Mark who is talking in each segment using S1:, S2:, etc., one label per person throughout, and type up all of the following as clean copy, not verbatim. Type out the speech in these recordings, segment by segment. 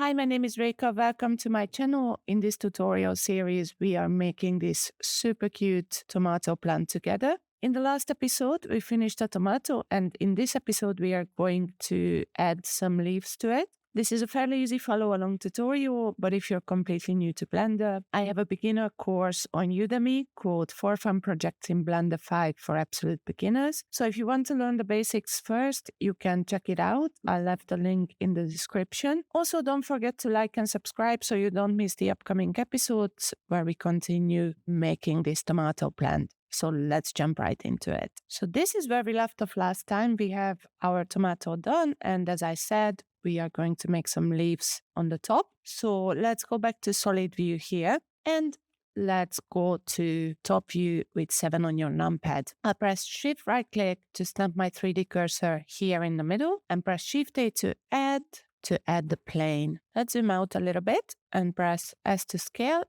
S1: Hi, my name is Reika. Welcome to my channel. In this tutorial series, we are making this super cute tomato plant together. In the last episode, we finished a tomato, and in this episode, we are going to add some leaves to it. This is a fairly easy follow-along tutorial, but if you're completely new to Blender, I have a beginner course on Udemy called 4 Fun Projects in Blender 5 for absolute beginners. So if you want to learn the basics first, you can check it out. I left the link in the description. Also, don't forget to like and subscribe so you don't miss the upcoming episodes where we continue making this tomato plant. So let's jump right into it. So this is where we left off last time. We have our tomato done, and as I said, we are going to make some leaves on the top. So let's go back to solid view here and let's go to top view with 7 on your numpad. I press shift right click to snap my 3D cursor here in the middle and press shift A to add the plane. Let's zoom out a little bit and press S to scale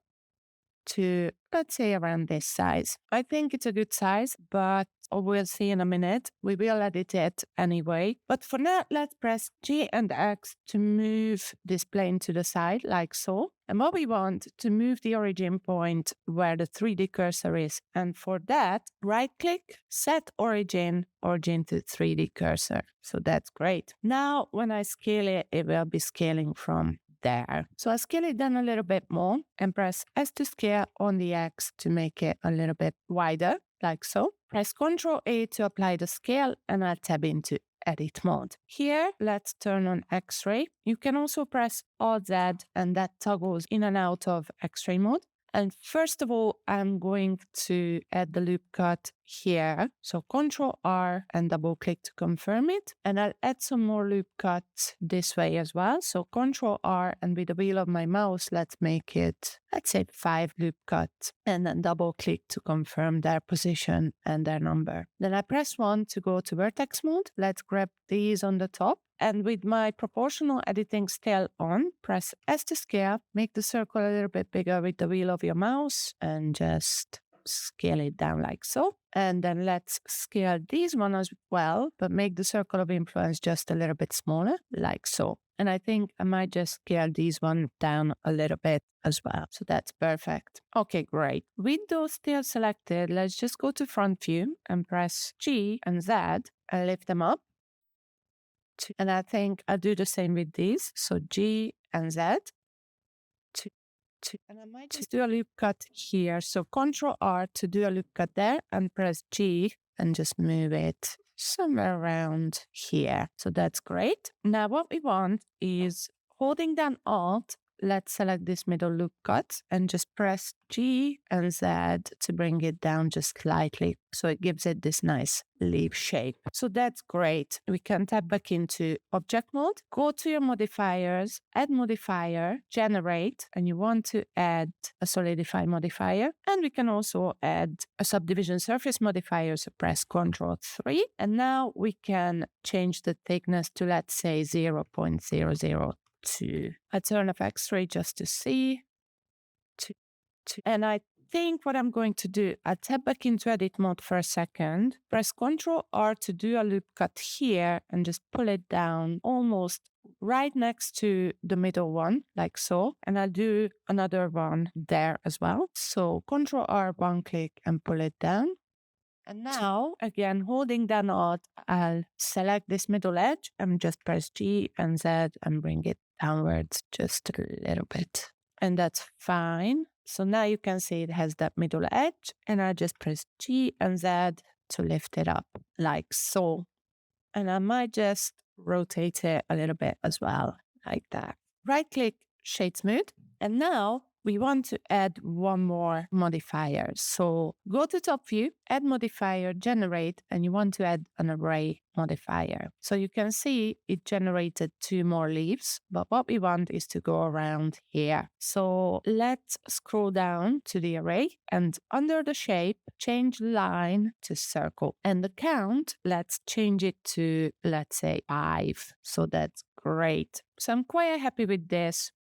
S1: to, let's say, around this size. I think it's a good size, but we'll see in a minute. We will edit it anyway. But for now, let's press G and X to move this plane to the side, like so. And what we want to move the origin point where the 3D cursor is. And for that, right-click, set origin to 3D cursor. So that's great. Now, when I scale it, it will be scaling from there. So I scale it down a little bit more and press S to scale on the X to make it a little bit wider, like so. Press Ctrl A to apply the scale and I'll tab into edit mode. Here, let's turn on X-ray. You can also press Alt Z and that toggles in and out of X-ray mode. And first of all, I'm going to add the loop cut here. So Ctrl R and double click to confirm it. And I'll add some more loop cuts this way as well. So Ctrl R and with the wheel of my mouse, let's make it, let's say 5 loop cuts. And then double click to confirm their position and their number. Then I press 1 to go to vertex mode. Let's grab these on the top. And with my proportional editing still on, press S to scale, make the circle a little bit bigger with the wheel of your mouse and just scale it down like so. And then let's scale these one as well, but make the circle of influence just a little bit smaller, like so. And I think I might just scale these one down a little bit as well. So that's perfect. Okay, great. With those still selected, let's just go to front view and press G and Z and lift them up. And I think I'll do the same with these. So G and Z. And I might just do a loop cut here. So Ctrl R to do a loop cut there and press G and just move it somewhere around here. So that's great. Now what we want is holding down Alt. Let's select this middle loop cut and just press G and Z to bring it down just slightly. So it gives it this nice leaf shape. So that's great. We can tap back into object mode, go to your modifiers, add modifier, generate, and you want to add a solidify modifier. And we can also add a subdivision surface modifier. So press Ctrl 3. And now we can change the thickness to, let's say, 0.002. I turn off X-ray just to see. And I think what I'm going to do, I'll tap back into edit mode for a second, press Ctrl R to do a loop cut here and just pull it down almost right next to the middle one, like so. And I'll do another one there as well. So Ctrl R, one click and pull it down. And now, again, holding down Alt, I'll select this middle edge and just press G and Z and bring it downwards just a little bit. And that's fine. So now you can see it has that middle edge, and I just press G and Z to lift it up like so. And I might just rotate it a little bit as well, like that. Right click, shade smooth. And now we want to add one more modifier. So go to top view, add modifier, generate, and you want to add an array modifier. So you can see it generated 2 more leaves, but what we want is to go around here. So let's scroll down to the array and under the shape, change line to circle. And the count, let's change it to, let's say, 5. So that's great. So I'm quite happy with this.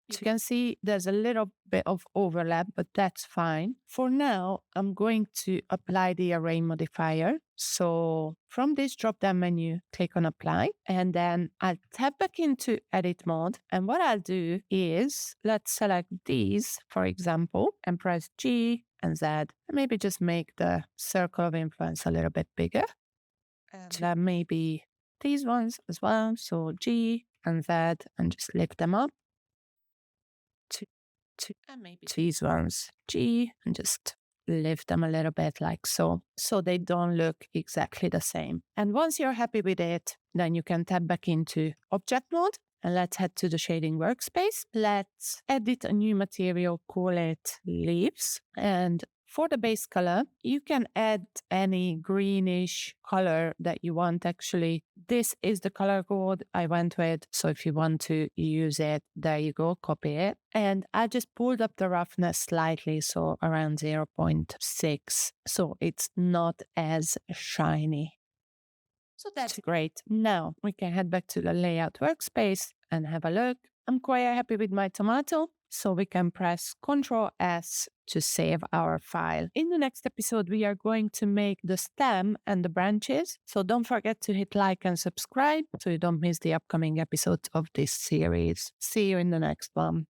S1: You can see there's a little bit of overlap, but that's fine. For now, I'm going to apply the array modifier. So from this drop-down menu, click on apply, and then I'll tap back into edit mode. And what I'll do is, let's select these, for example, and press G and Z, and maybe just make the circle of influence a little bit bigger. And then maybe these ones as well. So G and Z, and just lift them up. And maybe these ones, G, and just lift them a little bit like so they don't look exactly the same. And once you're happy with it, then you can tap back into object mode, and let's head to the shading workspace. Let's edit a new material, call it leaves. And for the base color, you can add any greenish color that you want. Actually, this is the color code I went with. So if you want to use it, there you go, copy it. And I just pulled up the roughness slightly, so around 0.6. So it's not as shiny. So that's great. Now we can head back to the layout workspace and have a look. I'm quite happy with my tomato. So we can press Ctrl S to save our file. In the next episode, we are going to make the stem and the branches. So don't forget to hit like and subscribe so you don't miss the upcoming episodes of this series. See you in the next one.